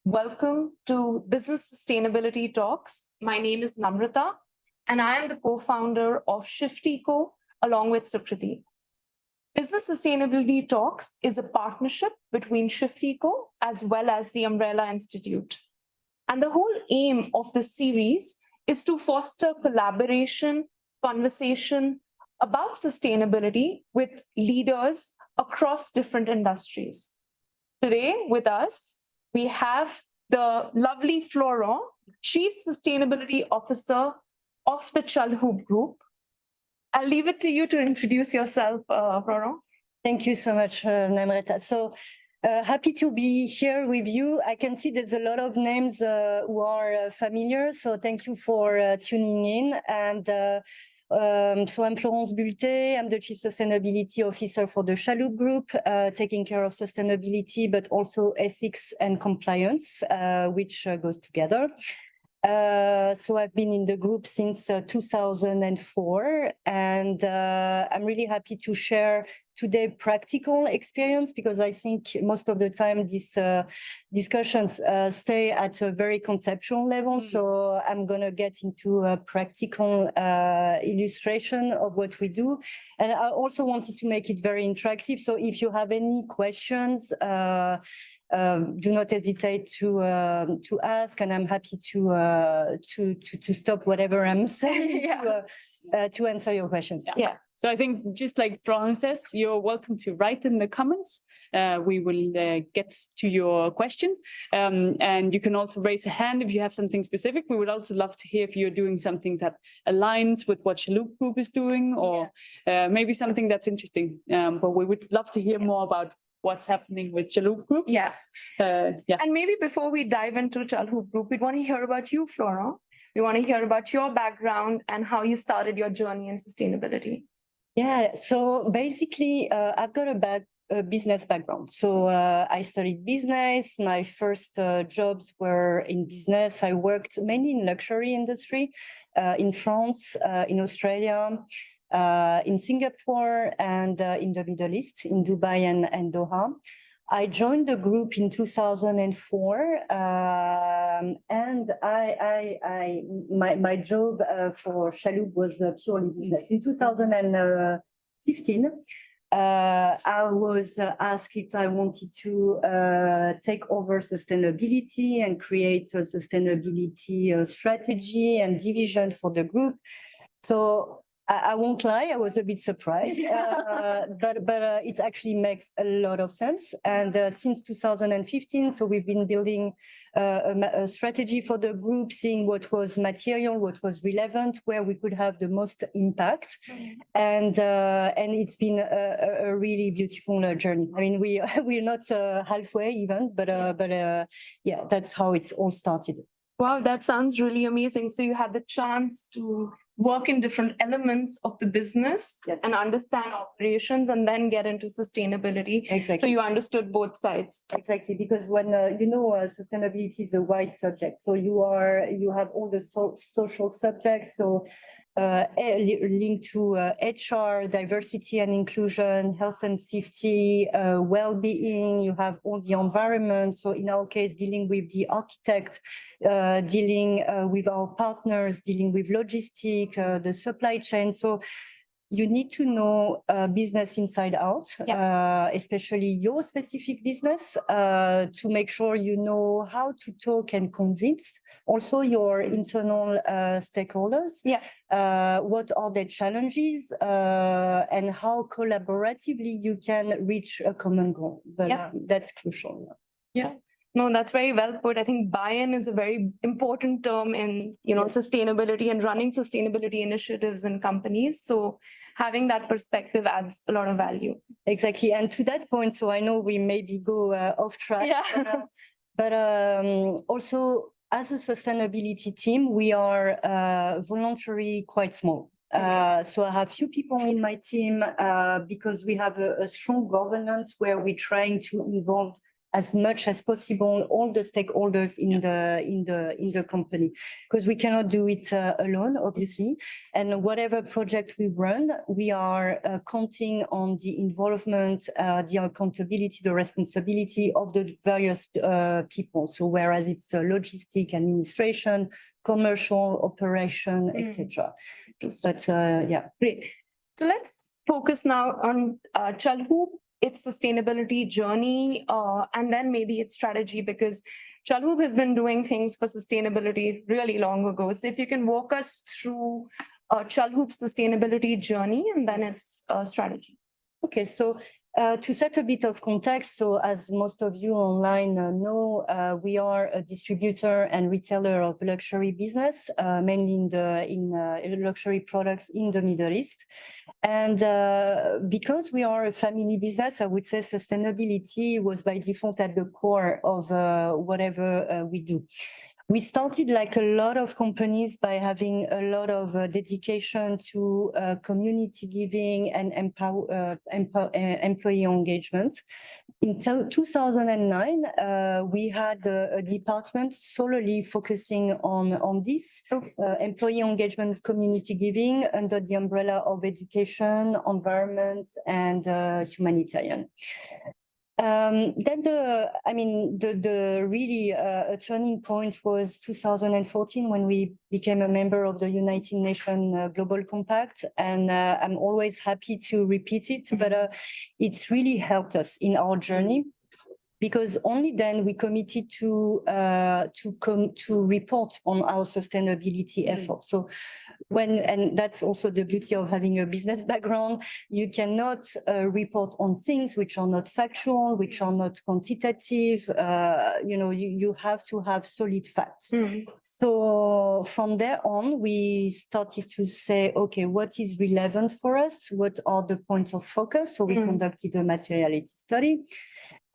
Welcome to Business Sustainability Talks. My name is Namrata, and I am the co-founder of Shifteco along with Sukriti. Business Sustainability Talks is a partnership between Shifteco as well as the Umbrella Institute. And the whole aim of this series is to foster collaboration, conversation about sustainability with leaders across different industries. Today with us, we have the lovely Florence, Chief Sustainability Officer of the Chalhoub Group. I'll leave it to you to introduce yourself, Florence. Thank you so much, Namrata. So happy to be here with you. I can see there's a lot of names who are familiar, so thank you for tuning in. And so I'm Florence Bulte. I'm the Chief Sustainability Officer for the Chalhoub Group, taking care of sustainability, but also ethics and compliance, which goes together. So I've been in the group since 2004, and I'm really happy to share today practical experience, because I think most of the time these discussions stay at a very conceptual level. So I'm going to get into a practical illustration of what we do. And I also wanted to make it very interactive. So if you have any questions, do not hesitate to ask, and I'm happy to stop whatever I'm saying to answer your questions. Yeah. So I think, just like Florence says, you're welcome to write in the comments. We will get to your question, and you can also raise a hand if you have something specific. We would also love to hear if you're doing something that aligns with what Chalhoub Group is doing, or maybe something that's interesting. But we would love to hear more about what's happening with Chalhoub Group. And maybe before we dive into Chalhoub Group, we'd want to hear about you, Florence. We want to hear about your background and how you started your journey in sustainability. Yeah, so basically, I've got a business background. So I studied business. My first jobs were in business. I worked mainly in luxury industry, in France, in Australia, in Singapore, and in the Middle East, in Dubai and Doha. I joined the group in 2004, and my job for Chalhoub was purely business. In 2015, I was asked if I wanted to take over sustainability and create a sustainability strategy and division for the group. So I won't lie, I was a bit surprised, but it actually makes a lot of sense. And since 2015, so we've been building a strategy for the group, seeing what was material, what was relevant, where we could have the most impact. And it's been a really beautiful journey. I mean, we're not halfway even, but yeah, that's how it's all started. Wow, that sounds really amazing. So you had the chance to work in different elements of the business and understand operations, and then get into sustainability. Exactly. So you understood both sides. Exactly, because when sustainability is a wide subject. So you have all the social subjects. So linked to HR, diversity and inclusion, health and safety, well-being. You have all the environment. So in our case, dealing with the architect, dealing with our partners, dealing with logistics, the supply chain. So you need to know business inside out, especially your specific business, to make sure you know how to talk and convince also your internal stakeholders. What are their challenges, and how collaboratively you can reach a common goal. But that's crucial. No, that's very well put. I think buy-in is a very important term in sustainability and running sustainability initiatives in companies. So having that perspective adds a lot of value. Exactly. And to that point, so I know we maybe go off track, but also as a sustainability team, we are voluntarily quite small. So I have few people in my team because we have a strong governance where we're trying to involve as much as possible all the stakeholders in the company, because we cannot do it alone, obviously. And whatever project we run, we are counting on the involvement, the accountability, the responsibility of the various people. So whereas it's logistic, administration, commercial, operation, etc. But yeah. Great. So let's focus now on Chalhoub, its sustainability journey, and then maybe its strategy, because Chalhoub has been doing things for sustainability really long ago. So if you can walk us through Chalhoub's sustainability journey and then its strategy. Okay, so to set a bit of context, so as most of you online know, we are a distributor and retailer of luxury business, mainly in luxury products in the Middle East. And because we are a family business, I would say sustainability was by default at the core of whatever we do. We started, like a lot of companies, by having a lot of dedication to community giving and employee engagement. In 2009, we had a department solely focusing on this employee engagement, community giving, under the umbrella of education, environment, and humanitarian. Then the really a turning point was 2014, when we became a member of the United Nations Global Compact, and I'm always happy to repeat it, but it's really helped us in our journey, because only then we committed to report on our sustainability efforts. So and that's also the beauty of having a business background, you cannot report on things which are not factual, which are not quantitative. You have to have solid facts. So from there on, we started to say, okay, what is relevant for us? What are the points of focus? So we conducted a materiality study.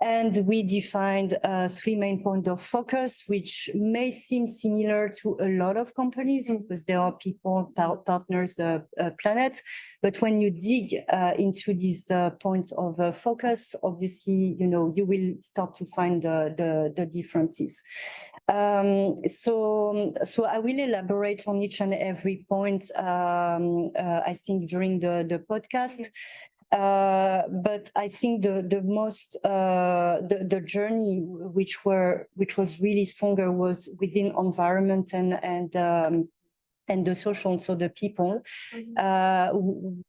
And we defined 3 main points of focus, which may seem similar to a lot of companies, because there are people, partners, planet. But when you dig into these points of focus, obviously, you will start to find the differences. So I will elaborate on each and every point, I think, during the podcast. But I think the most the journey which was really stronger was within environment and the social, so the people.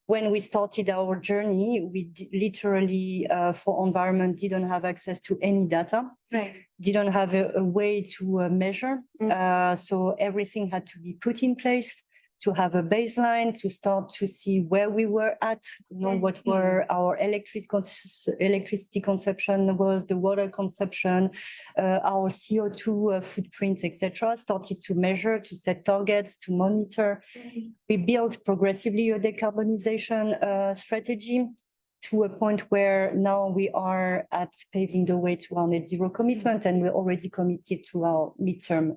When we started our journey, we literally for environment didn't have access to any data. Right. Didn't have a way to measure. So everything had to be put in place, to have a baseline, to start to see where we were at, what were our electricity consumption was, the water consumption, our CO2 footprint, etc. Started to measure, to set targets, to monitor. We built progressively a decarbonization strategy, to a point where now we are at paving the way to our net zero commitment, and we're already committed to our midterm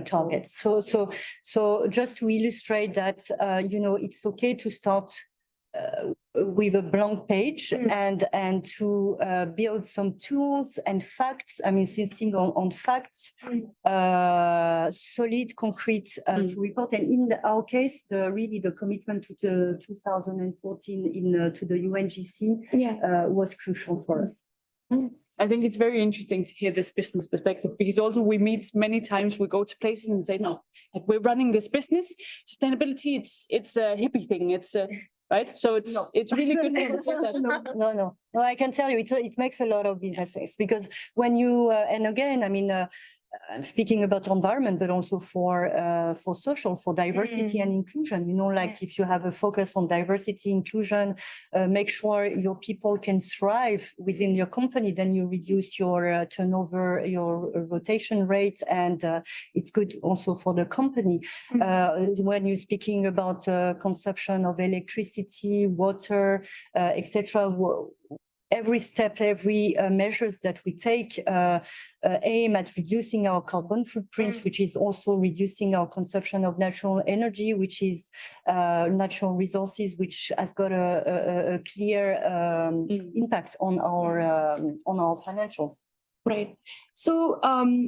targets. So just to illustrate that, it's okay to start with a blank page and to build some tools and facts. I mean, insisting on facts, solid, concrete to report. And in our case, the commitment to the 2014 to the UNGC was crucial for us. I think it's very interesting to hear this business perspective, because also we meet many times, we go to places and say, no, like, we're running this business, sustainability, it's a hippie thing. It's right. So it's really good to hear that. No, I can tell you, it makes a lot of business sense, because when you, and again, I mean, I'm speaking about environment, but also for social, for diversity and inclusion. If you have a focus on diversity, inclusion, make sure your people can thrive within your company, then you reduce your turnover, your rotation rate, and it's good also for the company. When you're speaking about consumption of electricity, water, etc., every step, every measures that we take aim at reducing our carbon footprints, which is also reducing our consumption of natural energy, which is natural resources, which has got a clear impact on our financials. Right. So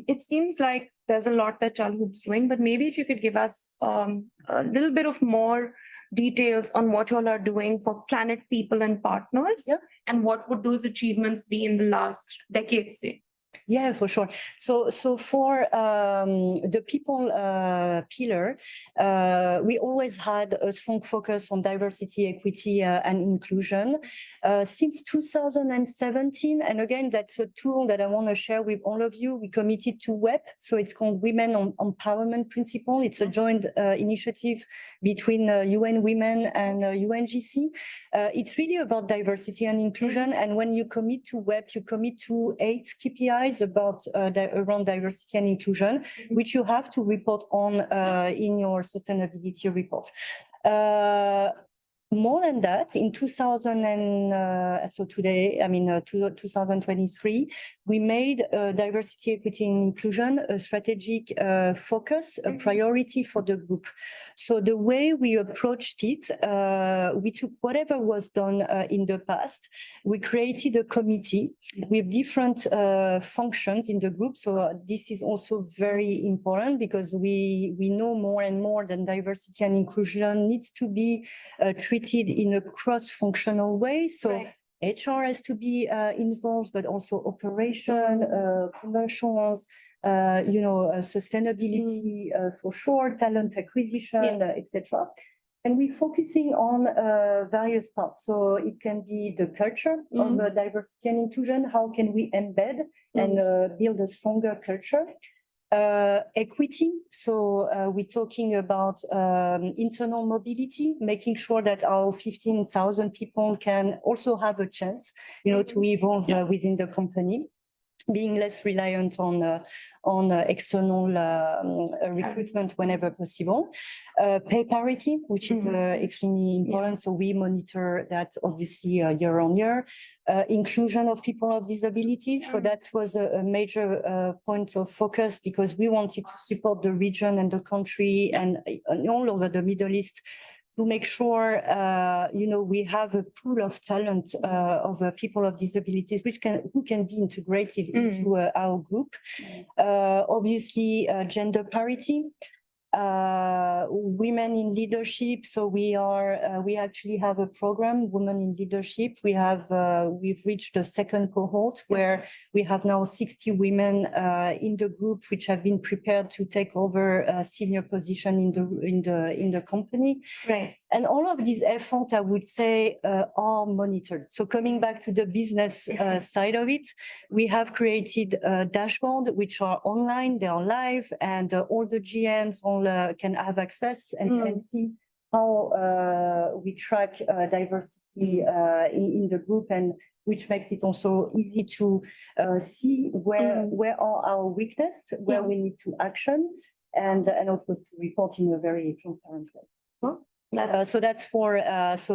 it seems like there's a lot that Chalhoub's doing, but maybe if you could give us a little bit of more details on what you all are doing for planet, people, and partners, Yeah. and what would those achievements be in the last decade, say? Yeah, for sure. So for the people pillar, we always had a strong focus on diversity, equity, and inclusion since 2017. And again, that's a tool that I want to share with all of you. We committed to WEP, so it's called Women on Empowerment Principle. It's a joint initiative between UN Women and UNGC. It's really about diversity and inclusion. And when you commit to WEP, you commit to 8 KPIs about around diversity and inclusion, which you have to report on in your sustainability report. More than that, in 2023, we made diversity, equity, and inclusion a strategic focus, a priority for the group. So the way we approached it, we took whatever was done in the past. We created a committee with different functions in the group. So this is also very important because we know more and more that diversity and inclusion needs to be treated in a cross-functional way. So Right. HR has to be involved, but also operation, commercials, sustainability for sure, talent acquisition, etc. And we're focusing on various parts. So it can be the culture of diversity and inclusion. How can we embed and build a stronger culture? Equity. So we're talking about internal mobility, making sure that our 15,000 people can also have a chance, to evolve within the company, being less reliant on external recruitment whenever possible. Pay parity, which is extremely important. So we monitor that obviously year on year. Inclusion of people of disabilities. So that was a major point of focus because we wanted to support the region and the country and all over the Middle East to make sure, we have a pool of talent of people of disabilities, who can be integrated into our group. Obviously, gender parity. Women in leadership. So we actually have a program, Women in Leadership. We've reached the second cohort where we have now 60 women in the group, which have been prepared to take over a senior position in the company. Right. And all of these efforts, I would say, are monitored. So coming back to the business side of it, we have created a dashboard, which are online, they are live, and all the GMs can have access and see how we track diversity in the group, and which makes it also easy to see where are our weaknesses, where we need to action, and also to report in a very transparent way. So that's one of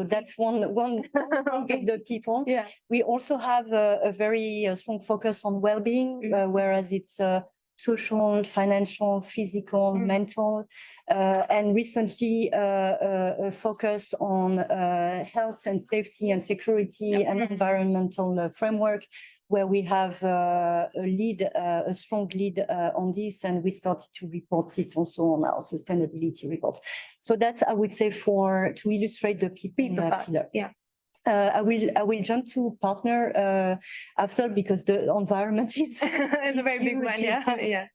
the people. Yeah. We also have a very strong focus on well-being, whereas it's social, financial, physical, mental, and recently a focus on health and safety and security and environmental framework, where we have a strong lead on this, and we started to report it also on our sustainability report. So that's, I would say, to illustrate the people pillar. Yeah. I will jump to partner after, because the environment is It's a very big one. Yeah.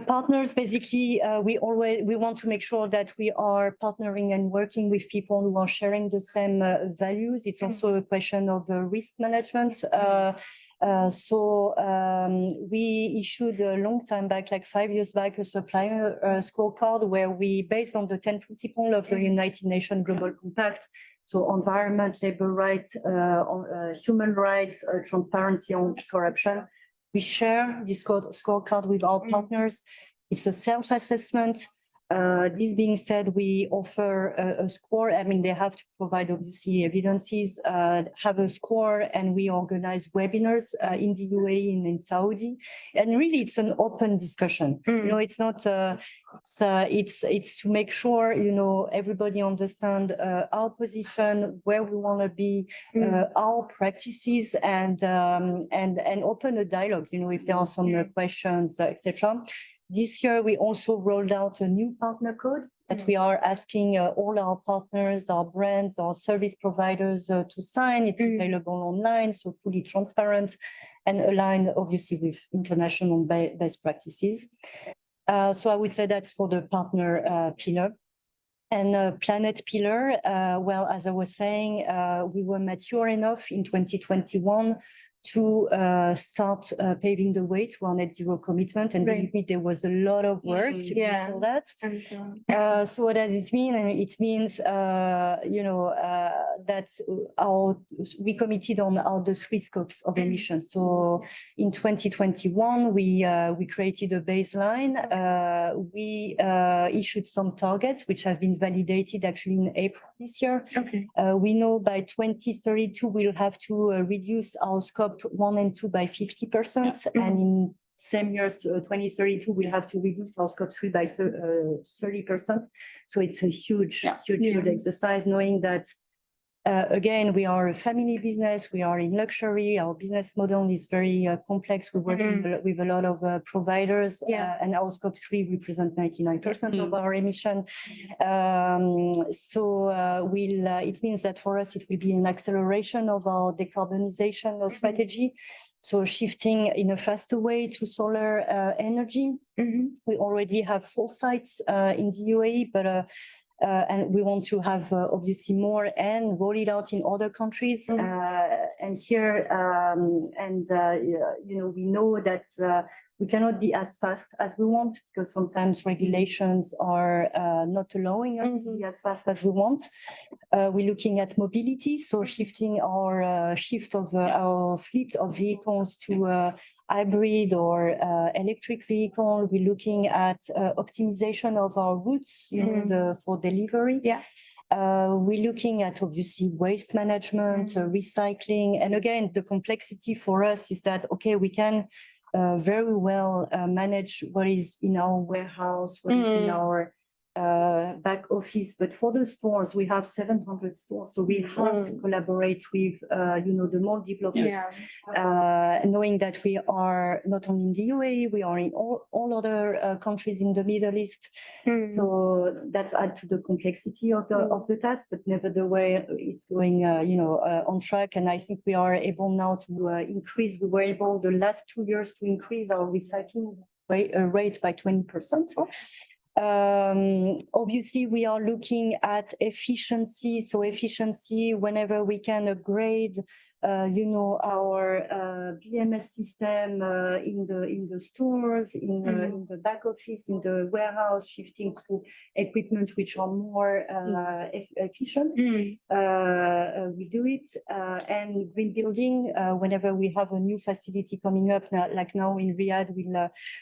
Partners, basically, we want to make sure that we are partnering and working with people who are sharing the same values. It's also a question of risk management. We issued a long time back, like 5 years back, a supplier scorecard where we, based on the 10 principles of the United Nations Global Compact, so environment, labor rights, human rights, transparency, anti-corruption, we share this scorecard with our partners. It's a self-assessment. This being said, we offer a score. I mean, they have to provide obviously evidences, have a score, and we organize webinars in the UAE and in Saudi. And really, it's an open discussion. You know, it's not. It's to make sure everybody understand our position, where we want to be, our practices, and open a dialogue. You know, if there are some questions, etc. This year, we also rolled out a new partner code that we are asking all our partners, our brands, our service providers to sign. It's available online, so fully transparent and aligned, obviously, with international best practices. So I would say that's for the partner pillar. And planet pillar, well, as I was saying, we were mature enough in 2021 to start paving the way to our net zero commitment. And believe me, there was a lot of work before that. So what does it mean? And it means, that we committed on the 3 scopes of emissions. So in 2021, we created a baseline. We issued some targets, which have been validated actually in April this year. We know by 2032, we'll have to reduce our scope 1 and 2 by 50%. And in same years, 2032, we'll have to reduce our scope 3 by 30%. So it's a huge exercise, knowing that, again, we are a family business. We are in luxury. Our business model is very complex. We work with a lot of providers, and our scope 3 represents 99% of our emission. It means that for us, it will be an acceleration of our decarbonization strategy. So shifting in a faster way to solar energy. We already have 4 sites in the UAE, but and we want to have obviously more and roll it out in other countries. And here, we know that we cannot be as fast as we want, because sometimes regulations are not allowing us to be as fast as we want. We're looking at mobility, so shifting our fleet of vehicles to hybrid or electric vehicle. We're looking at optimization of our routes, for delivery. We're looking at obviously waste management, recycling, and again, the complexity for us is that we can very well manage what is in our warehouse, what is in our back office, but for the stores, we have 700 stores, so we have to collaborate with the more developers, knowing that we are not only in the UAE, we are in all other countries in the Middle East. So that's add to the complexity of the task, but nevertheless, it's going on track, and I think we are able now to increase. We were able the last 2 years to increase our recycling rate by 20%. Obviously, we are looking at efficiency. So efficiency, whenever we can upgrade, our BMS system in the stores, in the back office, in the warehouse, shifting to equipment which are more efficient. We do it, and green building. Whenever we have a new facility coming up, like now in Riyadh,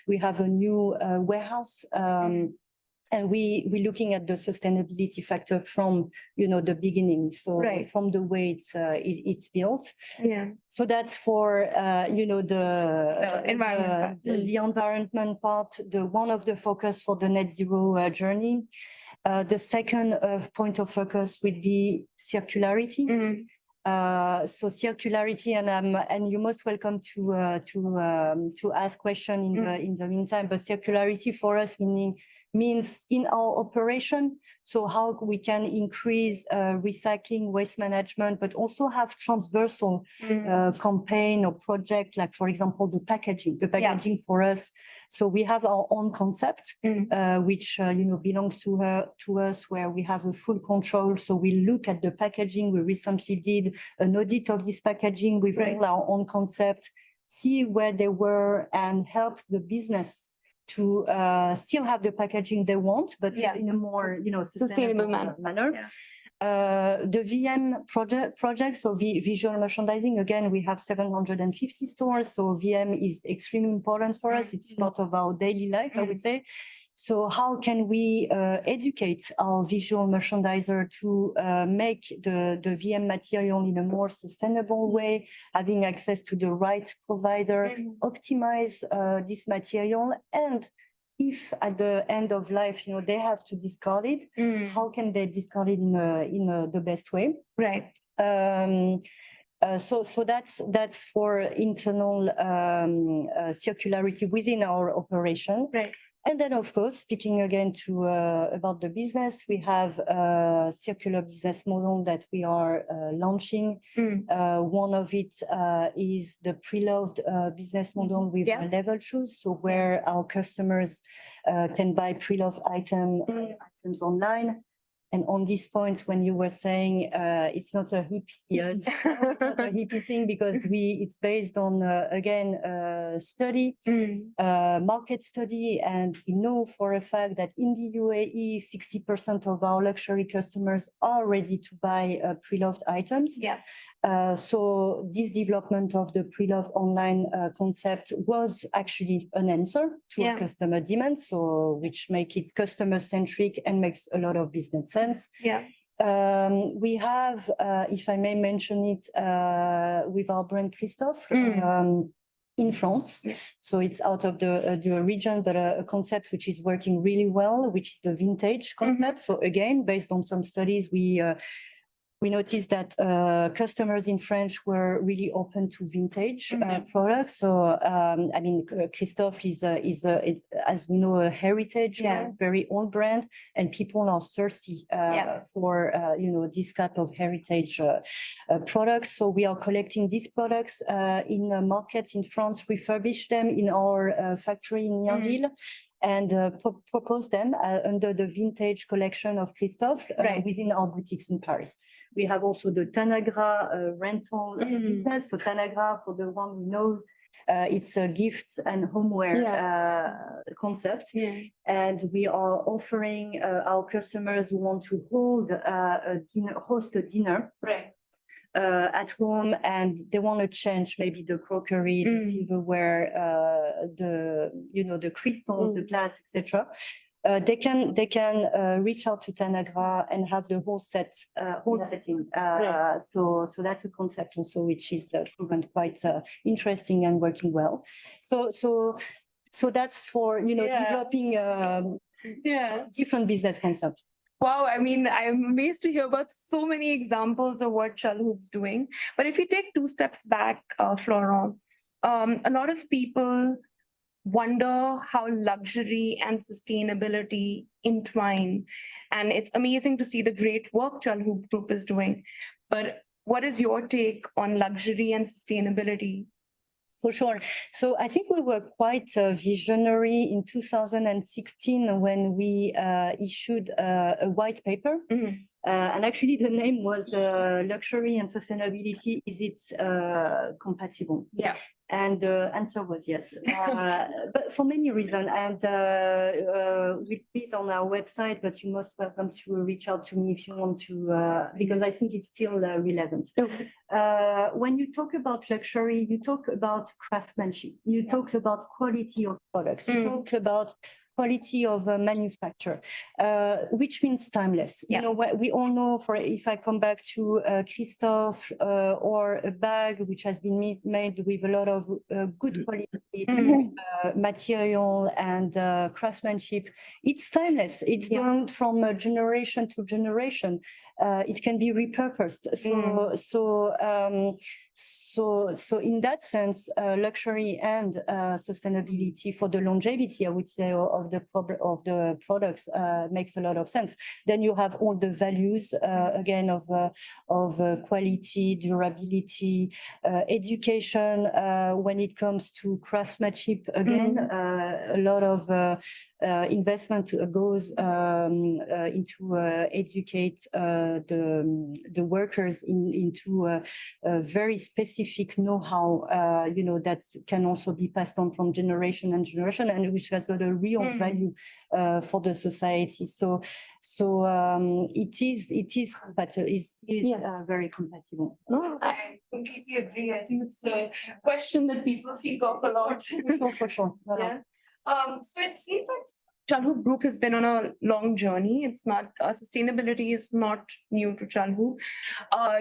we have a new warehouse. And we're looking at the sustainability factor from the beginning, so from the way it's built. So that's for the environment, the environment part. One of the focus for the net zero journey. The second point of focus would be circularity. So circularity, and you're most welcome to ask question in the meantime. But circularity for us means in our operation. So how we can increase recycling, waste management, but also have transversal campaign or project, like for example the packaging. The packaging for us. So we have our own concept, which belongs to us, where we have a full control. So we look at the packaging. We recently did an audit of this packaging with all our own concept, see where they were, and help the business to still have the packaging they want, but in a more sustainable manner. The VM project, so visual merchandising, again, we have 750 stores, so VM is extremely important for us. It's part of our daily life, I would say. So how can we educate our visual merchandiser to make the VM material in a more sustainable way, having access to the right provider, optimize this material, and if at the end of life, they have to discard it, how can they discard it in the best way? Right. So that's for internal circularity within our operation. Right. And then, of course, speaking again about the business, we have a circular business model that we are launching. One of it is the pre-loved business model with level shoes, so where our customers can buy pre-loved items online. And on this point, when you were saying it's not a hippie, it's not a hippie thing, because it's based on again study, market study, and we know for a fact that in the UAE, 60% of our luxury customers are ready to buy pre-loved items. Yeah. So this development of the pre-loved online concept was actually an answer to a customer demand, so which make it customer centric and makes a lot of business sense. Yeah. We have, if I may mention it, with our brand Christophe, in France. So it's out of the region, but a concept which is working really well, which is the vintage concept. So again, based on some studies, we noticed that customers in France were really open to vintage products. So, I mean, Christophe is as we know, a heritage, very old brand, and people are thirsty for, this type of heritage products. So we are collecting these products in markets in France, refurbish them in our factory in Yonville, and propose them under the vintage collection of Christophe within our boutiques in Paris. We have also the Tanagra rental business. So Tanagra, for the one who knows, it's a gift and homeware concept. And we are offering our customers who want to host a dinner. At home, and they want to change maybe the crockery, the silverware, the crystals, the glass, etc. They can reach out to Tanagra and have the whole setting. So that's a concept also which is proven quite interesting and working well. So that's for developing different business concepts. Wow, I mean, I'm amazed to hear about so many examples of what Chalhoub's doing. But if you take two steps back, Florent, a lot of people wonder how luxury and sustainability entwine. And it's amazing to see the great work Chalhoub Group is doing. But what is your take on luxury and sustainability? For sure. So I think we were quite visionary in 2016 when we issued a white paper. And actually the name was Luxury and Sustainability, is it compatible? Yeah. And the answer was yes, but for many reasons. And we put it on our website, but you most welcome to reach out to me if you want to, because I think it's still relevant. Okay. When you talk about luxury, you talk about craftsmanship, you talk about quality of products, you talk about quality of manufacture, which means timeless. You know, we all know, if I come back to Christophe or a bag which has been made with a lot of good quality material and craftsmanship, it's timeless. It's gone from generation to generation. It can be repurposed. So in that sense, luxury and sustainability for the longevity, I would say, of the products makes a lot of sense. Then you have all the values again of quality, durability, education. When it comes to craftsmanship, again, a lot of investment goes into educate the workers into a very specific know-how, that can also be passed on from generation and generation, and which has got a real value for the society. So it is compatible. Very compatible. No, I completely agree. I think it's a question that people think of a lot. For sure. Yeah. So it seems that Chalhoub Group has been on a long journey. It's not sustainability is not new to Chalhoub.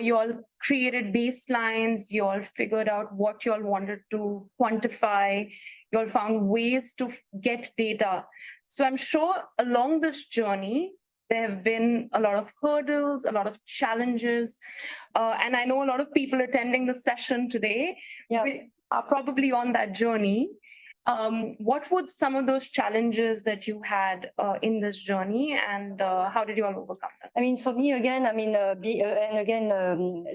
You all created baselines. You all figured out what you all wanted to quantify. You all found ways to get data. So I'm sure along this journey, there have been a lot of hurdles, a lot of challenges. And I know a lot of people attending the session today are probably on that journey. What were some of those challenges that you had in this journey, and how did you all overcome them? I mean, for me, again, and again,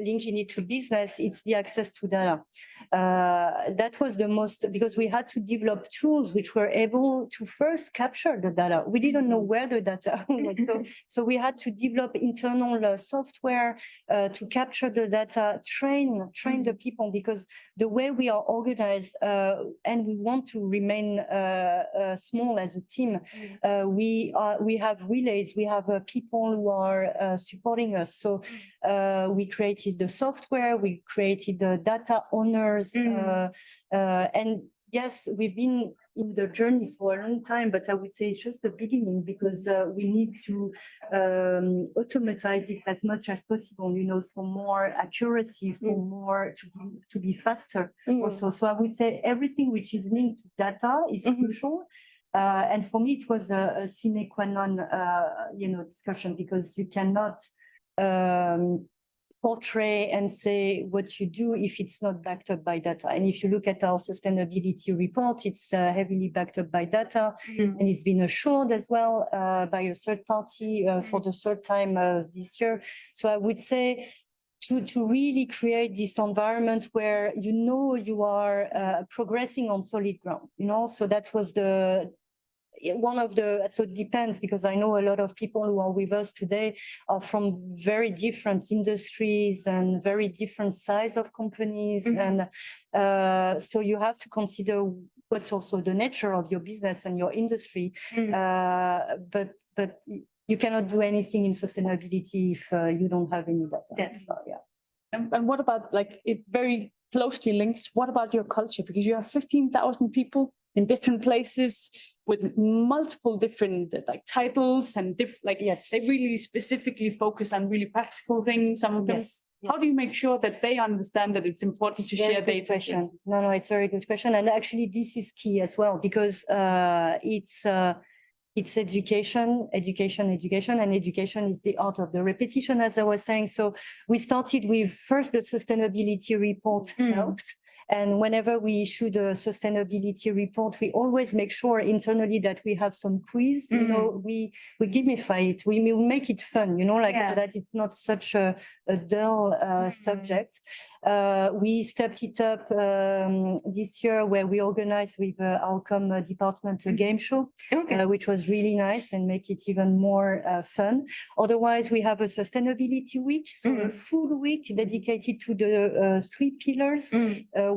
linking it to business, it's the access to data. That was the most, because we had to develop tools which were able to first capture the data. We didn't know where the data was. So we had to develop internal software to capture the data, train the people, because the way we are organized, and we want to remain small as a team, we have relays, we have people who are supporting us. So we created the software, we created the data owners, and yes, we've been in the journey for a long time, but I would say it's just the beginning, because we need to automatize it as much as possible, you know, for more accuracy, for more to be faster also. So I would say everything which is linked to data is crucial. And for me, it was a sine qua non, discussion, because you cannot portray and say what you do if it's not backed up by data. And if you look at our sustainability report, it's heavily backed up by data, and it's been assured as well by a third party for the third time this year. So I would say, to really create this environment where you are progressing on solid ground, so that was so it depends, because I know a lot of people who are with us today are from very different industries and very different size of companies. And so you have to consider what's also the nature of your business and your industry. But you cannot do anything in sustainability if you don't have any data. Yes. So, yeah. And what about, like, it very closely links, what about your culture? Because you have 15,000 people in different places with multiple different titles and Yes. they really specifically focus on really practical things, some of them. Yes. How do you make sure that they understand that it's important to share data? Question. No, it's a very good question. And actually this is key as well, because it's education, and education is the art of the repetition, as I was saying. So we started with first the sustainability report helped. And whenever we issue the sustainability report, we always make sure internally that we have some quiz. We gamify it. We make it fun, so that it's not such a dull subject. We stepped it up this year, where we organized with our com department a game show, which was really nice and make it even more fun. Otherwise, we have a sustainability week, so a full week dedicated to the 3 pillars,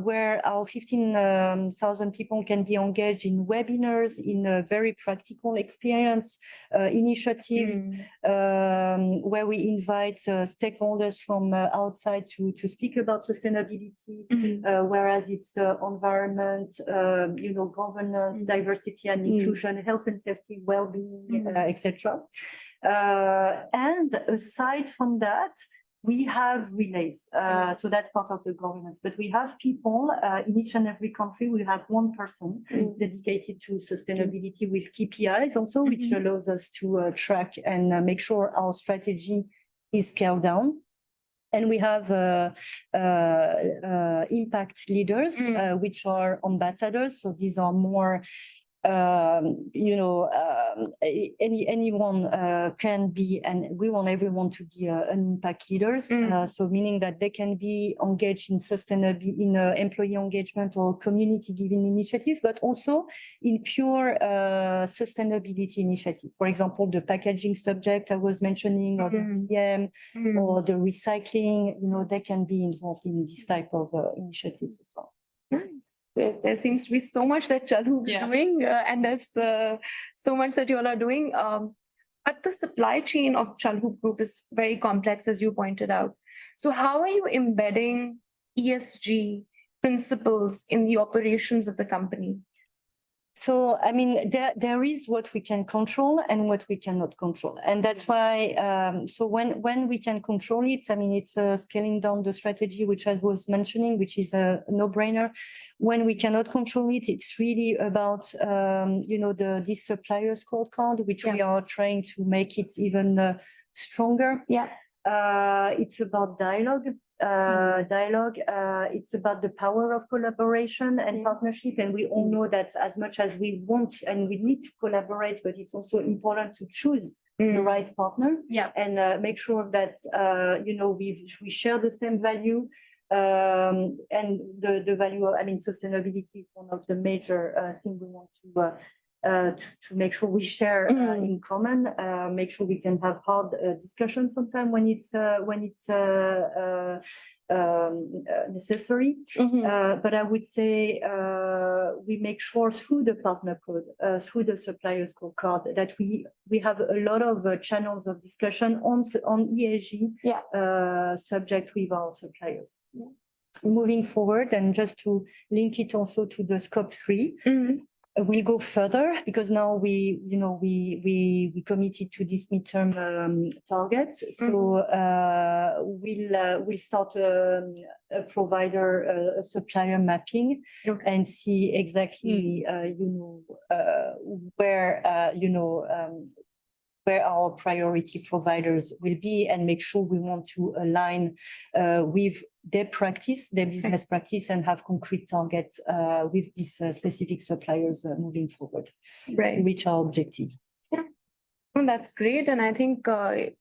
where our 15,000 people can be engaged in webinars, in very practical experience initiatives, where we invite stakeholders from outside to speak about sustainability, whereas it's environment, governance, diversity and inclusion, health and safety, well-being, etc. And aside from that, we have relays. So that's part of the governance. But we have people in each and every country. We have one person dedicated to sustainability with KPIs also, which allows us to track and make sure our strategy is scaled down. And we have impact leaders, which are ambassadors. So these are more anyone can be, and we want everyone to be an impact leaders. So meaning that they can be engaged in sustainability, in employee engagement or community giving initiatives, but also in pure sustainability initiative. For example, the packaging subject I was mentioning, or the CM, or the recycling, they can be involved in this type of initiatives as well. There seems to be so much that Chalhoub is doing, and there's so much that you all are doing. But the supply chain of Chalhoub Group is very complex, as you pointed out. So how are you embedding ESG principles in the operations of the company? So, I mean, there is what we can control and what we cannot control. And that's why, so when we can control it, I mean, it's scaling down the strategy, which I was mentioning, which is a no-brainer. When we cannot control it, it's really about, this supplier scorecard, which we are trying to make it even stronger. Yeah. It's about dialogue. It's about the power of collaboration and partnership. And we all know that as much as we want and we need to collaborate, but it's also important to choose the right partner and make sure that, we share the same value. And the value of, I mean, sustainability is one of the major things we want to make sure we share in common, make sure we can have hard discussions sometimes when it's necessary. But I would say we make sure through the partner code, through the supplier scorecard, that we have a lot of channels of discussion on ESG subject with our suppliers. Moving forward, and just to link it also to the scope 3. We'll go further because now we committed to this midterm targets. So we'll start a provider, a supplier mapping and see exactly where our priority providers will be, and make sure we want to align with their practice, their business practice, and have concrete targets with these specific suppliers moving forward to reach our objective. Yeah. Well, that's great. And I think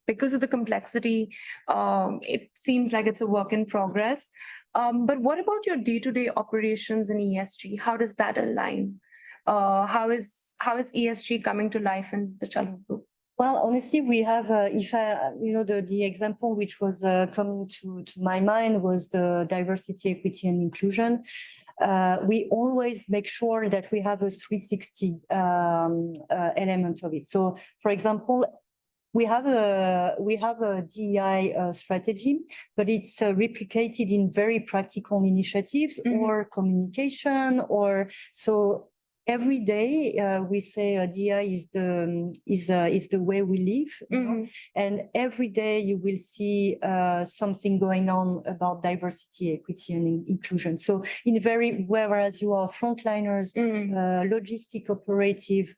because of the complexity, it seems like it's a work in progress. But what about your day-to-day operations in ESG? How does that align? How is ESG coming to life in the Chalhoub Group? Well, honestly, we have, the example which was coming to my mind was the diversity, equity, and inclusion. We always make sure that we have a 360 element of it. So, for example, we have a DEI strategy, but it's replicated in very practical initiatives or communication, or so. Every day we say DEI is the way we live, and every day you will see something going on about diversity, equity, and inclusion. So whereas you are frontliners, logistic operative,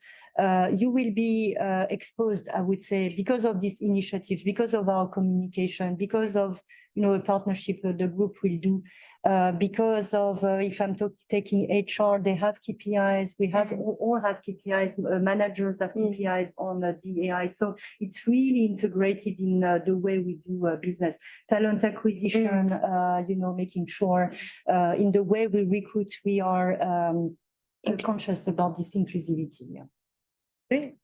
you will be exposed, I would say, because of these initiatives, because of our communication, because of a partnership the group will do, because of if I'm taking HR, they have KPIs. We all have KPIs. Managers have KPIs on DEI. So it's really integrated in the way we do business. Talent acquisition, making sure in the way we recruit, we are conscious about this inclusivity. Yeah. Great.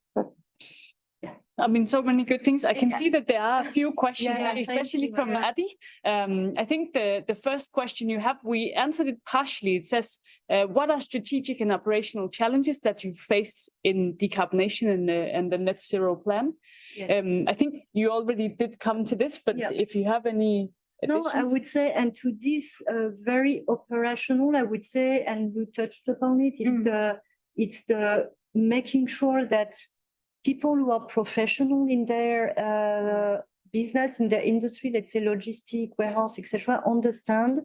I mean, so many good things. I can see that there are a few questions, especially from Adi. I think the first question you have, we answered it partially. It says, what are strategic and operational challenges that you face in decarbonation and the net zero plan? Yes. I think you already did come to this, but if you have any additions? No, I would say, and to this very operational, I would say, and you touched upon it, it's the making sure that people who are professional in their business, in their industry, let's say logistic, warehouse, etc., understand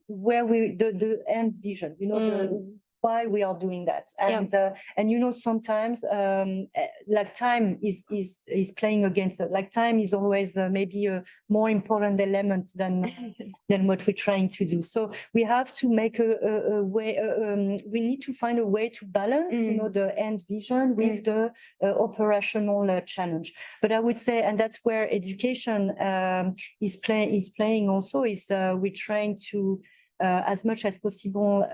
where the end vision, why we are doing that. And sometimes like time is playing against it. Like time is always maybe a more important element than what we're trying to do. So we have to make a way, we need to find a way to balance, the end vision with the operational challenge. But I would say, and that's where education is playing also, is we're trying to, as much as possible,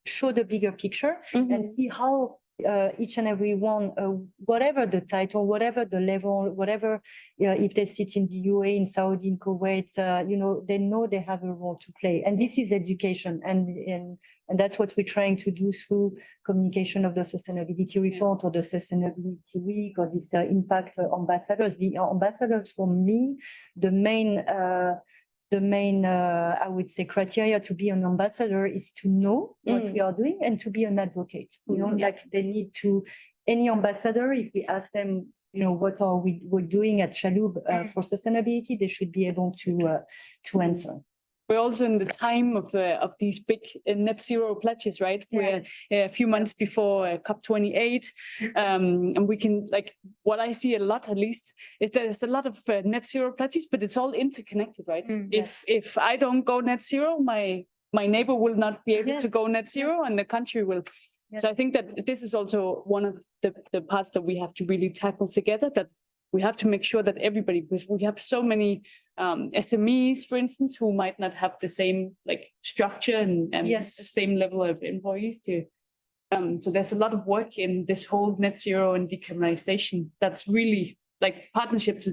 show the bigger picture and see how each and every one, whatever the title, whatever the level, whatever, if they sit in the UAE, in Saudi, in Kuwait, they know they have a role to play. And this is education. And that's what we're trying to do through communication of the sustainability report or the sustainability week or this impact ambassadors. The ambassadors, for me, the main the main, I would say, criteria to be an ambassador is to know what we are doing and to be an advocate. You know, like they need to, any ambassador, if we ask them, you know, what are we're doing at Chalhoub for sustainability, they should be able to answer. We're also in the time of these big net zero pledges, right? Yes. We're a few months before COP28, and we can, like, what I see a lot, at least, is there's a lot of net zero pledges, but it's all interconnected, right? If I don't go net zero, my neighbor will not be able to go net zero, and the country will. So I think that this is also one of the parts that we have to really tackle together, that we have to make sure that everybody, because we have so many SMEs, for instance, who might not have the same like structure and same level of employees to. So there's a lot of work in this whole net zero and decarbonization. That's really like partnerships.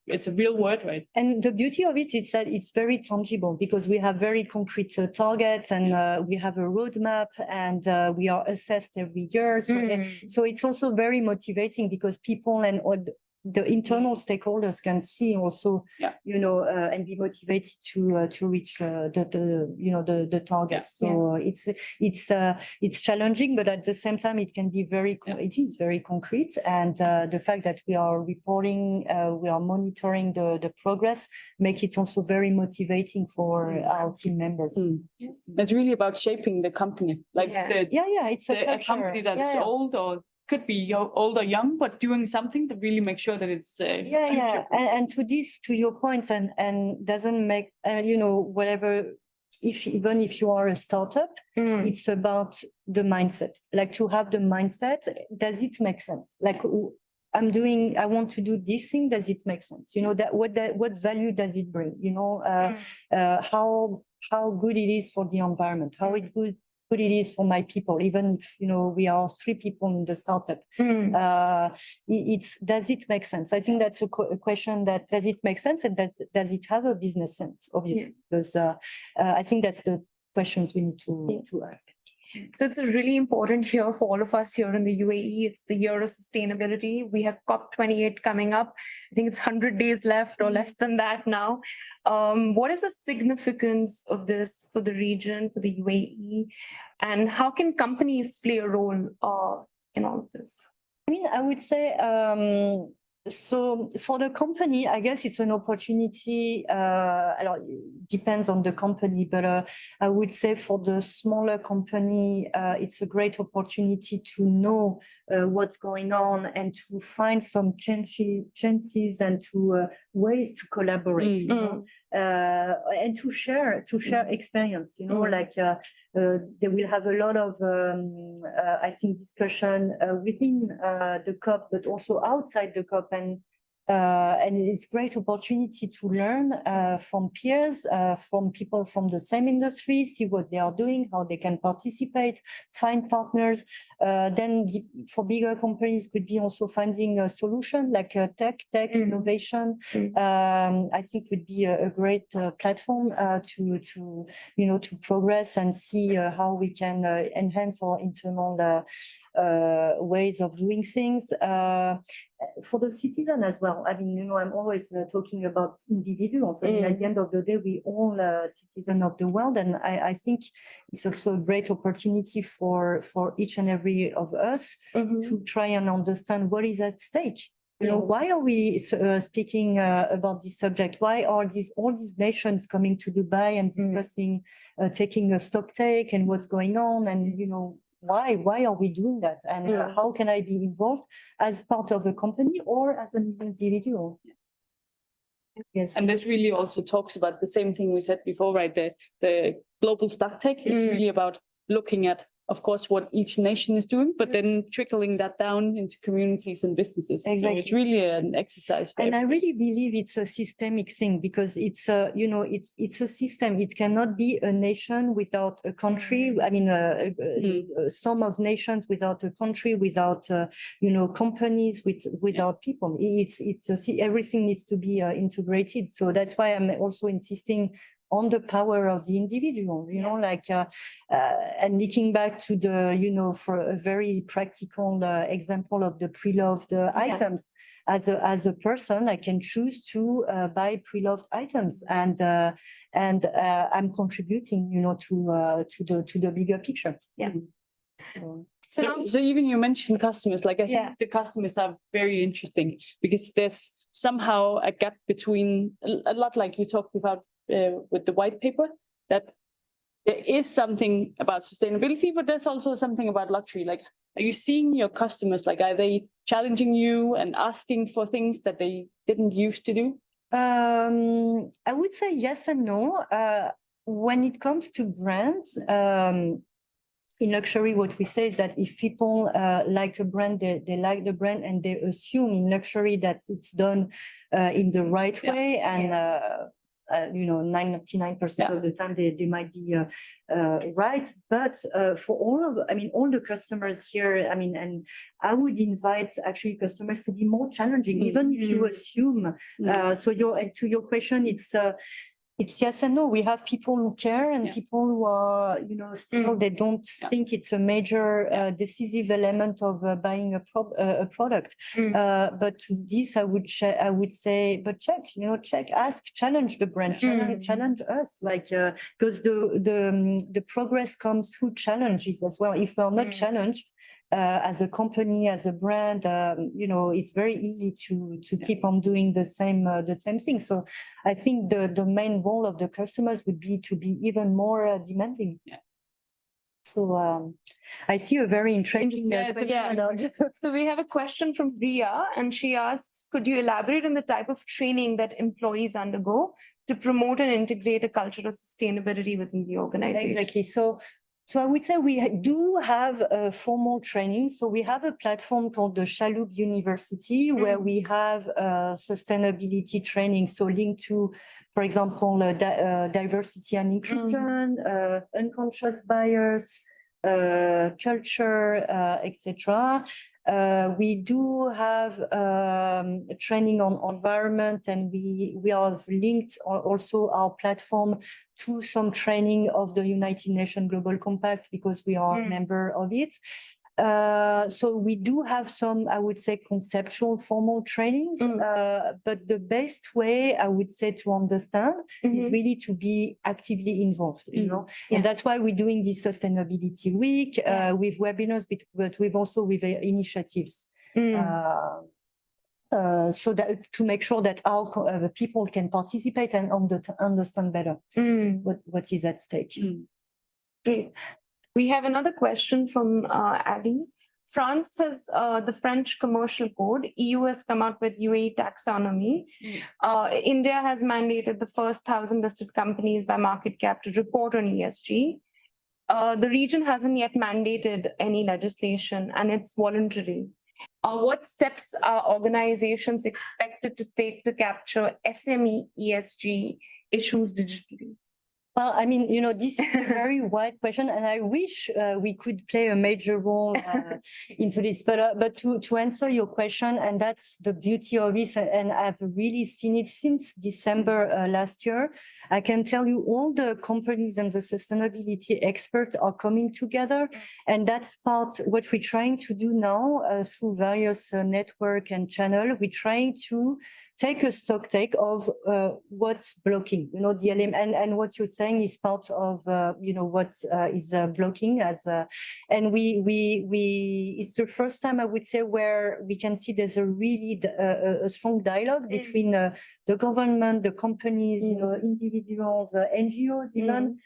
It's a real word, right? And the beauty of it is that it's very tangible because we have very concrete targets and we have a roadmap and we are assessed every year. So it's also very motivating because people and the internal stakeholders can see also, you know, and be motivated to reach the targets. So it's challenging, but at the same time, it can be it is very concrete. And the fact that we are reporting, we are monitoring the progress, make it also very motivating for our team members. Yes. It's really about shaping the company, like it's a company that's old or could be old or young, but doing something to really make sure that it's and to your point, and doesn't make you know, whatever, even if you are a startup, it's about the mindset. Like to have the mindset, does it make sense? Like I want to do this thing, does it make sense? You know, what value does it bring? You know, how good it is for the environment, how good it is for my people, even if, you know, we are 3 people in the startup. Does it make sense? I think that's a question that, does it make sense? And does it have a business sense? Obviously, because I think that's the questions we need to ask. So it's a really important year for all of us here in the UAE. It's the year of sustainability. We have COP28 coming up. I think it's 100 days left or less than that now. What is the significance of this for the region, for the UAE? And how can companies play a role in all of this? I mean, I would say, so for the company, I guess it's an opportunity. It depends on the company, but I would say for the smaller company, it's a great opportunity to know what's going on and to find some chances and to ways to collaborate, you know, and to share experience. You know, like they will have a lot of, I think, discussion within the COP, but also outside the COP. And it's great opportunity to learn from peers, from people from the same industry, see what they are doing, how they can participate, find partners. Then for bigger companies could be also finding a solution like tech innovation. I think would be a great platform to progress and see how we can enhance our internal ways of doing things. For the citizen as well. I mean, you know, I'm always talking about individuals. I mean, at the end of the day, we all citizens of the world. And I think it's also a great opportunity for each and every of us to try and understand what is at stake. You know, why are we speaking about this subject? Why are all these nations coming to Dubai and discussing, taking a stock take and what's going on? And, you know, why are we doing that? And how can I be involved as part of a company or as an individual? Yes. And this really also talks about the same thing we said before, right? The global stock take is really about looking at, of course, what each nation is doing, but then trickling that down into communities and businesses. Exactly. So it's really an exercise. And I really believe it's a systemic thing because it's you know, it's a system. It cannot be a nation without a country. I mean, some of nations without a country, without you know, companies, without people. Everything needs to be integrated. So that's why I'm also insisting on the power of the individual, you know, like, and linking back to the, you know, for a very practical example of the pre-loved items. As a person, I can choose to buy pre-loved items, and I'm contributing, you know, to the bigger picture. Yeah. So even you mentioned customers, like I think the customers are very interesting because there's somehow a gap between a lot like you talked about with the white paper, that there is something about sustainability, but there's also something about luxury. Like, are you seeing your customers, like, are they challenging you and asking for things that they didn't used to do? I would say yes and no. When it comes to brands, in luxury, what we say is that if people like a brand, they like the brand, and they assume in luxury that it's done in the right way, and you know, 99% of the time they might be right. But for all the customers here, I mean, and I would invite actually customers to be more challenging, even if you assume. So to your question, it's yes and no. We have people who care, and people who are, you know, still they don't think it's a major decisive element of buying a product. But to this, I would say, but check, ask, challenge the brand, challenge us, like because the progress comes through challenges as well. If we're not challenged, as a company, as a brand, you know, it's very easy to keep on doing the same thing. So I think the main role of the customers would be to be even more demanding. So I see a very interesting question. So we have a question from Ria, and she asks, could you elaborate on the type of training that employees undergo to promote and integrate a culture of sustainability within the organization? Exactly. So I would say we do have formal training. So we have a platform called the Chalhoub University, where we have sustainability training. So linked to, for example, diversity and inclusion, unconscious bias, culture, etc. We do have training on environment, and we have linked also our platform to some training of the United Nations Global Compact, because we are a member of it. So we do have some, I would say, conceptual formal trainings, but the best way, I would say, to understand is really to be actively involved, you know, and that's why we're doing this Sustainability Week with webinars, but we've also with initiatives. So that to make sure that our people can participate and understand better what is at stake. Great. We have another question from Ali. France has the French Commercial Code. EU has come out with UAE taxonomy. India has mandated the first 1,000 listed companies by market cap to report on ESG. The region hasn't yet mandated any legislation, and it's voluntary. What steps are organizations expected to take to capture SME ESG issues digitally? Well, I mean, you know, this is a very wide question, and I wish we could play a major role into this. But to answer your question, and that's the beauty of this, and I've really seen it since December last year. I can tell you all the companies and the sustainability experts are coming together, and that's what we're trying to do now through various network and channel. We're trying to take a stock take of what's blocking, you know, the element, and what you're saying is part of, you know, what is blocking and it's the first time, I would say, where we can see there's a really a strong dialogue between the government, the companies, you know, individuals, NGOs even.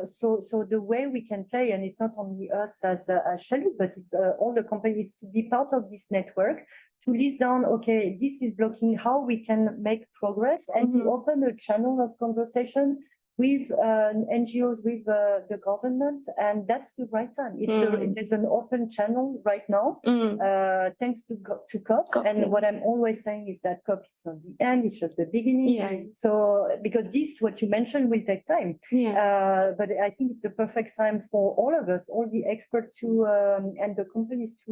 So the way we can play, and it's not only us as Chalhoub, but it's all the companies to be part of this network, to list down, okay, this is blocking, how we can make progress, and to open a channel of conversation with NGOs, with the government, and that's the right time. There's an open channel right now, thanks to COP. And what I'm always saying is that COP is not the end; it's just the beginning. So because this, what you mentioned, will take time. But I think it's a perfect time for all of us, all the experts, and the companies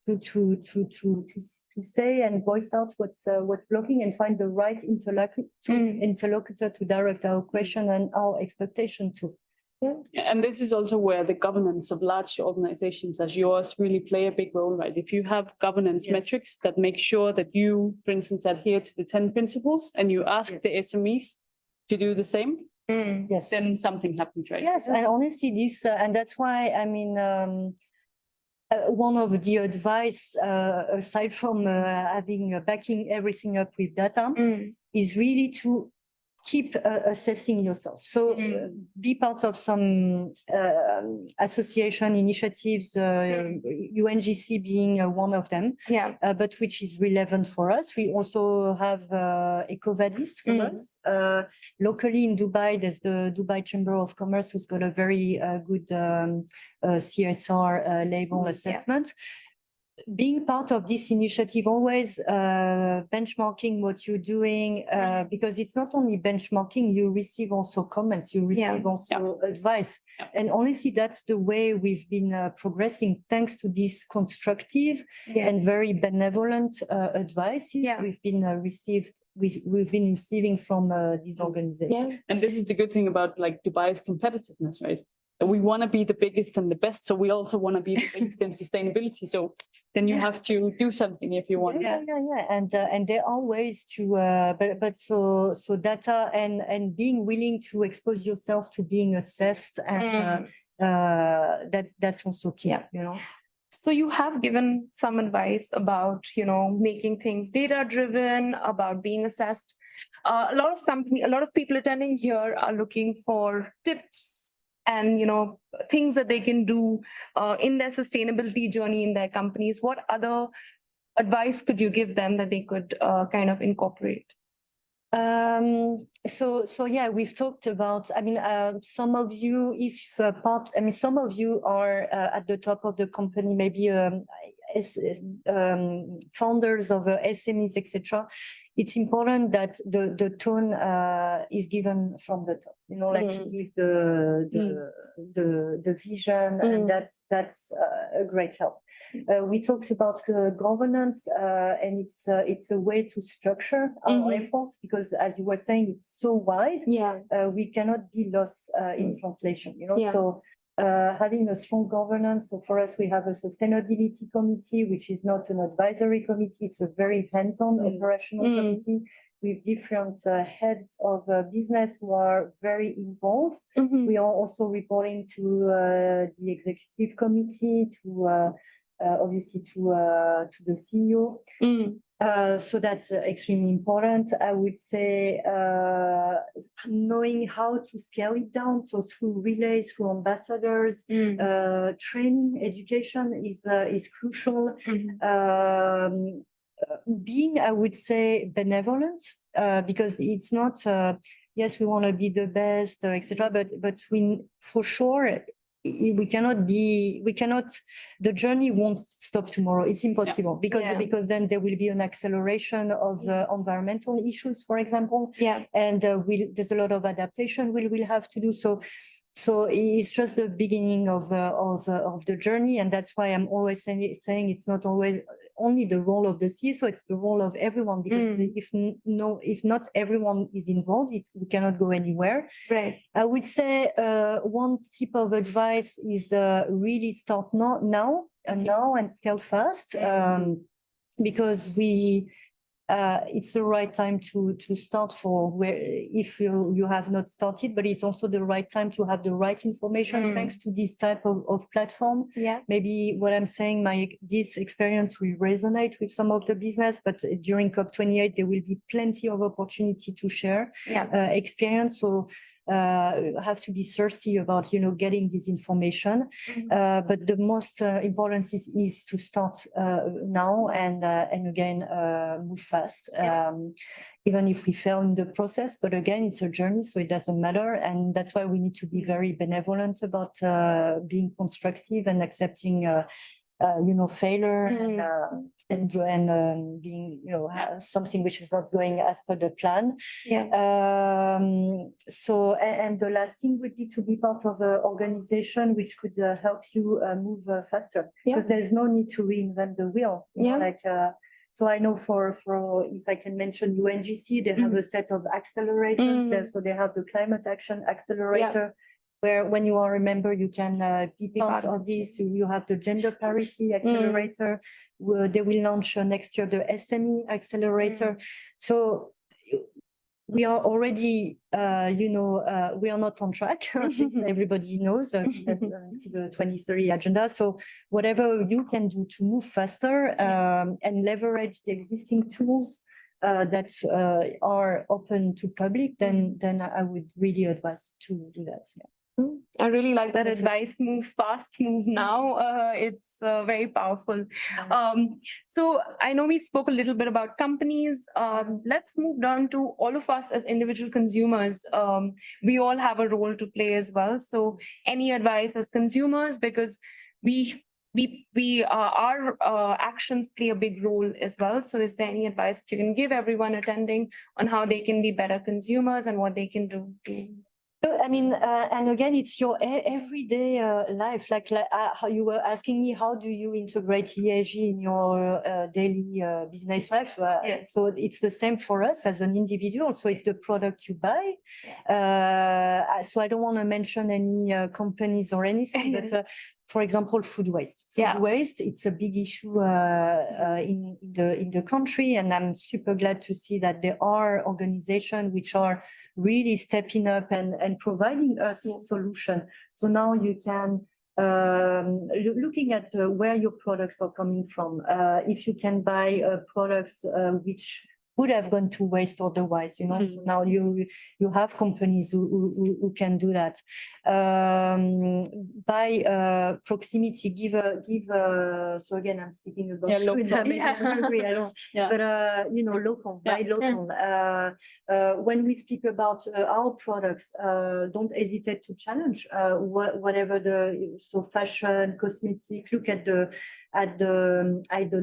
to say and voice out what's blocking and find the right interlocutor to direct our question and our expectation to. Yeah, and this is also where the governance of large organizations as yours really play a big role, right? If you have governance metrics that make sure that you, for instance, adhere to the 10 principles and you ask the SMEs to do the same, then something happens, right? Yes, and honestly, this, and that's why, I mean, one of the advice, aside from having backing everything up with data, is really to keep assessing yourself. So be part of some association initiatives, UNGC being one of them, but which is relevant for us. We also have EcoVadis for us. Locally in Dubai, there's the Dubai Chamber of Commerce, who's got a very good CSR label assessment. Being part of this initiative, always benchmarking what you're doing, because it's not only benchmarking, you receive also comments, you receive also advice. And honestly, that's the way we've been progressing, thanks to this constructive and very benevolent advices we've been receiving from these organizations. And this is the good thing about like Dubai's competitiveness, right? We want to be the biggest and the best, so we also want to be the biggest in sustainability. So then you have to do something if you want. And there are ways to, but so data and being willing to expose yourself to being assessed, and that's also key. You know. So you have given some advice about, making things data driven, about being assessed. A lot of people attending here are looking for tips and things that they can do in their sustainability journey in their companies. What other advice could you give them that they could kind of incorporate? So yeah, we've talked about, I mean, some of you, some of you are at the top of the company, maybe founders of SMEs, etc. It's important that the tone is given from the top, like to give the vision, and that's a great help. We talked about governance, and it's a way to structure our efforts, because as you were saying, it's so wide. We cannot be lost in translation, So having a strong governance. So for us, we have a sustainability committee, which is not an advisory committee. It's a very hands-on operational committee with different heads of business who are very involved. We are also reporting to the executive committee, to obviously to the CEO. So that's extremely important. I would say knowing how to scale it down. So through relays, through ambassadors, training, education is crucial. Being, I would say, benevolent, because it's not, yes, we want to be the best, etc. But we, for sure, we cannot, the journey won't stop tomorrow. It's impossible because then there will be an acceleration of environmental issues, for example. And there's a lot of adaptation we'll have to do. So it's just the beginning of the journey, and that's why I'm always saying it's not always only the role of the CSO, it's the role of everyone, because if not everyone is involved, we cannot go anywhere. Right. I would say one tip of advice is really start now and scale fast, because it's the right time to start for where if you have not started, but it's also the right time to have the right information thanks to this type of platform. Maybe what I'm saying, this experience will resonate with some of the business, but during COP28 there will be plenty of opportunity to share experience. So have to be thirsty about getting this information, but the most important is to start now and again move fast, even if we fail in the process. But again, it's a journey, so it doesn't matter, and that's why we need to be very benevolent about being constructive and accepting failure and being, something which is not going as per the plan. Yeah. So, and the last thing would be to be part of an organization which could help you move faster, because there's no need to reinvent the wheel. So I know for if I can mention UNGC, they have a set of accelerators there. So they have the Climate Action Accelerator, where when you are a member, you can be part of this. You have the Gender Parity Accelerator. They will launch next year the SME Accelerator. So we are already, we are not on track. Everybody knows the 2030 agenda. So whatever you can do to move faster and leverage the existing tools that are open to public, then I would really advise to do that. I really like that advice. Move fast, move now. It's very powerful. So I know we spoke a little bit about companies. Let's move down to all of us as individual consumers. We all have a role to play as well. So any advice as consumers, because our actions play a big role as well. So is there any advice that you can give everyone attending on how they can be better consumers and what they can do to... I mean, and again, it's your everyday life. Like how you were asking me, how do you integrate ESG in your daily business life? So it's the same for us as an individual. So it's the product you buy. So I don't want to mention any companies or anything, but for example, food waste. Food waste, it's a big issue in the country, and I'm super glad to see that there are organizations which are really stepping up and providing us solution. So now you can looking at where your products are coming from. If you can buy products which would have gone to waste otherwise, so now you have companies who can do that. By proximity, give so again, I'm speaking about food. I'm hungry, I don't. But local, buy local. When we speak about our products, don't hesitate to challenge whatever so fashion, cosmetic. Look at the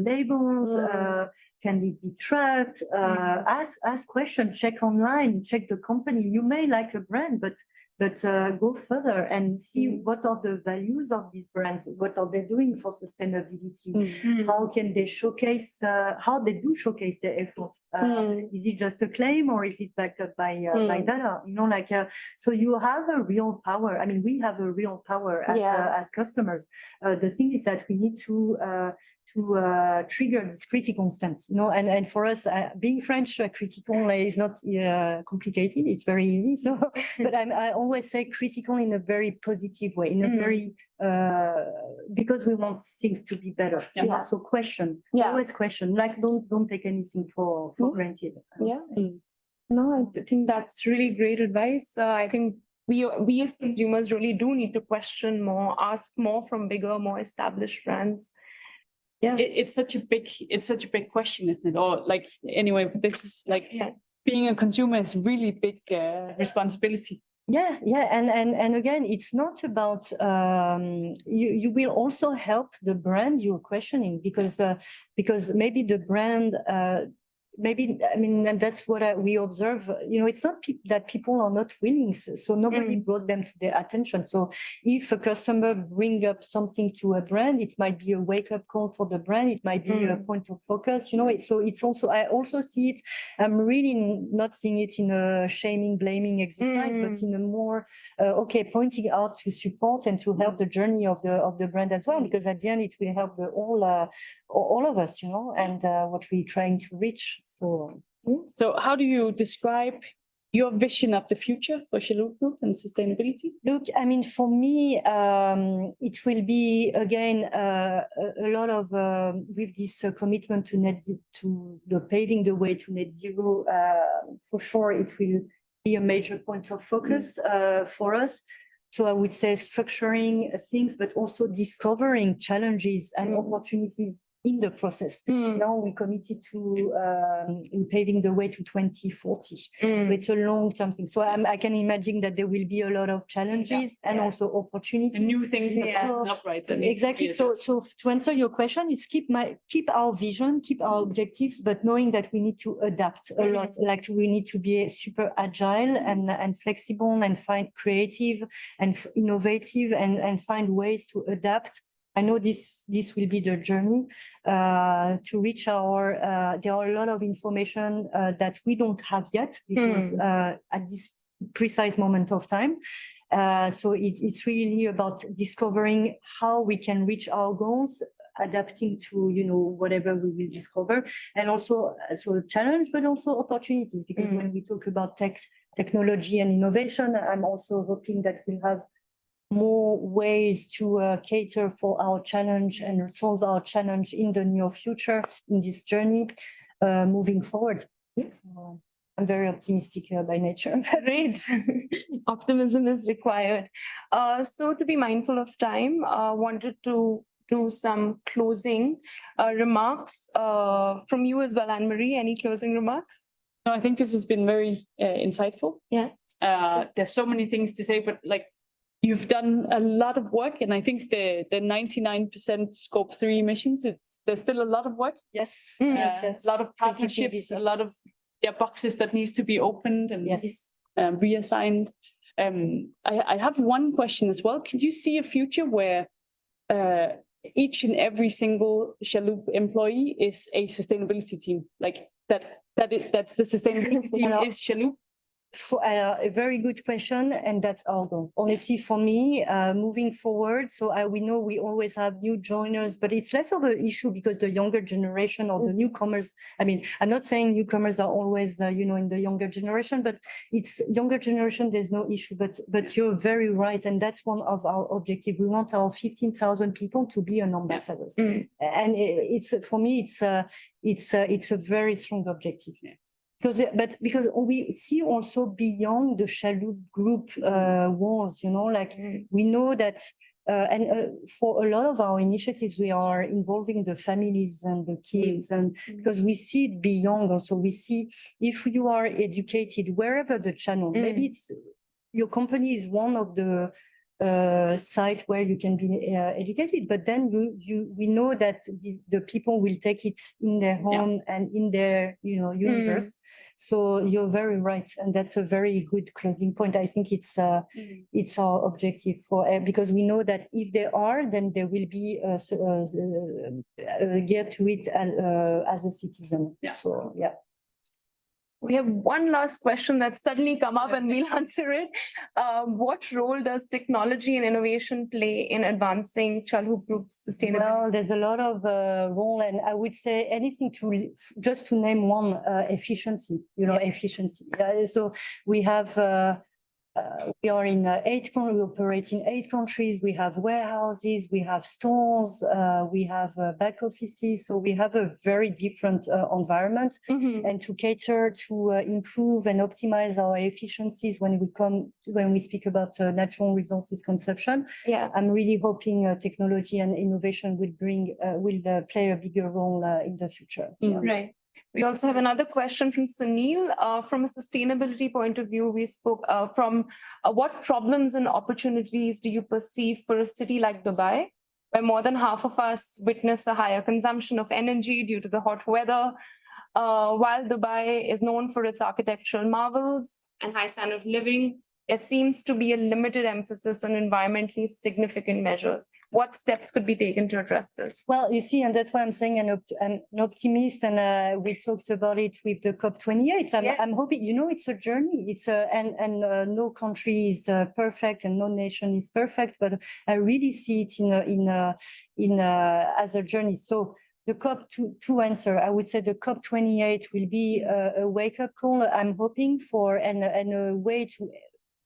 labels. Can it be tracked? Ask questions, check online, check the company. You may like a brand, but go further and see what are the values of these brands, what are they doing for sustainability, how can they showcase, how they do showcase their efforts. Is it just a claim or is it backed up by data? So you have a real power. I mean, we have a real power as customers. The thing is that we need to trigger this critical sense, and for us, being French, critical is not complicated. It's very easy. So, but I always say critical in a very positive way, in a very because we want things to be better. So question, always question. Like don't take anything for granted. No, I think that's really great advice. I think we as consumers really do need to question more, ask more from bigger, more established brands. It's such a big question, isn't it? Or anyway, this is being a consumer is really big responsibility. And again, it's not about you will also help the brand you're questioning, because maybe the brand and that's what we observe. It's not that people are not willing, so nobody brought them to their attention. So if a customer bring up something to a brand, it might be a wake-up call for the brand. It might be a point of focus. So it's also, I also see it. I'm really not seeing it in a shaming, blaming exercise, but in a more pointing out to support and to help the journey of the brand as well, because at the end it will help all of us, and what we're trying to reach. So how do you describe your vision of the future for Chalhoub Group and sustainability? Look, I mean, for me, it will be again a lot of with this commitment to the paving the way to net zero. For sure, it will be a major point of focus for us. So I would say structuring things, but also discovering challenges and opportunities in the process. Mm. Now we committed to in paving the way to 2040. Mm. So it's a long-term thing. So I can imagine that there will be a lot of challenges and Yeah. also opportunities. And new things that Yeah. come up, right? that need to Exactly. be So, addressed. to answer your question, is keep our vision, keep our objectives, but knowing that we need to adapt a lot. Like we need to be super agile and flexible and find creative and innovative and find ways to adapt. I know this will be the journey to reach our. There are a lot of information that we don't have yet because at this precise moment of time. So it's really about discovering how we can reach our goals, adapting to, whatever we will discover, and also so challenge, but also opportunities. Because when we talk about technology and innovation, I'm also hoping that we'll have more ways to cater for our challenge and solve our challenge in the near future in this journey moving forward. Yes. I'm very optimistic by nature. Great. Optimism is required. So to be mindful of time, wanted to do some closing remarks from you as well, Anne-Marie. Any closing remarks? No, I think this has been very insightful. Yeah. There's so many things to say, but like you've done a lot of work, and I think the 99% scope 3 emissions, there's still a lot of work. Yes. A lot of partnerships, a lot of boxes that needs to be opened and reassigned. I have one question as well. Could you see a future where each and every single Chalhoub employee is a sustainability team? Like that's the sustainability team is Chalhoub? A very good question, and that's our goal. Honestly, for me, moving forward, so we know we always have new joiners, but it's less of an issue because the younger generation or the newcomers. I mean, I'm not saying newcomers are always, in the younger generation, but it's younger generation. There's no issue. But you're very right, and that's one of our objectives. We want our 15,000 people to be an ambassadors, and it's for me, it's a very strong objective. Because we see also beyond the Chalhoub group walls, we know that, for a lot of our initiatives, we are involving the families and the kids, and because we see it beyond. Also, we see if you are educated wherever the channel, maybe it's your company is one of the site where you can be educated, but then we know that the people will take it in their home and in their universe. So you're very right, and that's a very good closing point. I think it's our objective because we know that if there are, then there will be geared to it as a citizen. So We have one last question that's suddenly come up and we'll answer it. What role does technology and innovation play in advancing Chalhoub Group's sustainability? Well, there's a lot of role, and I would say anything just to name one, efficiency, efficiency. So we have, we are in we operate in 8 countries. We have warehouses, we have stores, we have back offices. So we have a very different environment, and to cater to improve and optimize our efficiencies when we speak about natural resources consumption. I'm really hoping technology and innovation will play a bigger role in the future. Right. We also have another question from Sunil. From a sustainability point of view, we spoke from what problems and opportunities do you perceive for a city like Dubai, where more than half of us witness a higher consumption of energy due to the hot weather? While Dubai is known for its architectural marvels and high standard of living, there seems to be a limited emphasis on environmentally significant measures. What steps could be taken to address this? Well, you see, and that's why I'm saying I'm an optimist, and we talked about it with the COP28. I'm hoping, it's a journey. And no country is perfect, and no nation is perfect. But I really see it as a journey. So the COP to answer, I would say the COP28 will be a wake-up call. I'm hoping for and a way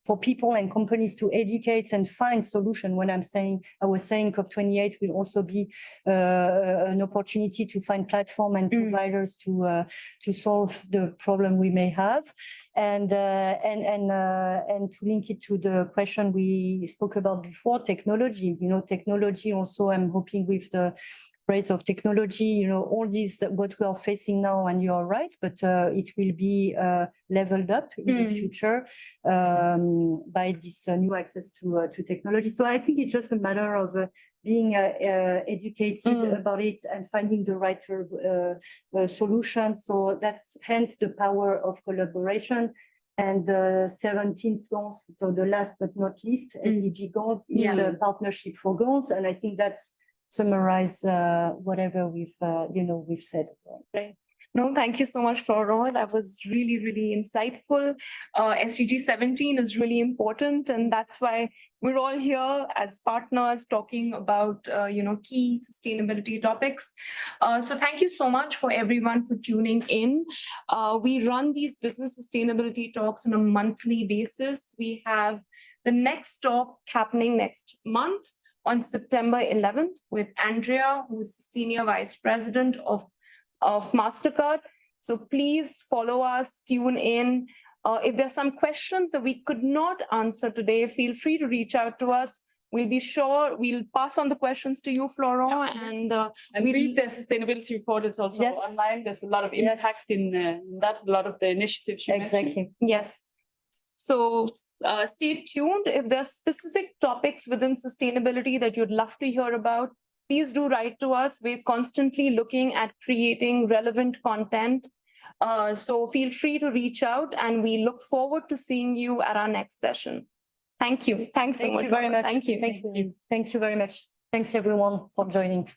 for people and companies to educate and find solution. I was saying COP28 will also be an opportunity to find platform and providers to solve the problem we may have, and to link it to the question we spoke about before, technology. Technology also. I'm hoping with the rise of technology, all these, what we are facing now, and you are right, but it will be leveled up in the future by this new access to technology. So I think it's just a matter of being educated about it and finding the right solution. So that's hence the power of collaboration. And the 17th goals, so the last but not least, SDG goals, is the partnership for goals. And I think that's summarize whatever we've said. Right. No, thank you so much, Florence. That was really, really insightful. SDG 17 is really important, and that's why we're all here as partners talking about key sustainability topics. So thank you so much for everyone for tuning in. We run these business sustainability talks on a monthly basis. We have the next talk happening next month on September 11th with Andrea, who is the Senior Vice President of MasterCard. So please follow us, tune in. If there's some questions that we could not answer today, feel free to reach out to us. We'll be sure we'll pass on the questions to you, Florence, and read the sustainability report. It's also online. There's a lot of impact in that, a lot of the initiatives you mentioned. Yes. So stay tuned. If there are specific topics within sustainability that you'd love to hear about, please do write to us. We're constantly looking at creating relevant content. So feel free to reach out, and we look forward to seeing you at our next session. Thank you. Thanks so much. Thank you very much. Thank you. Thank you very much. Thanks everyone for joining.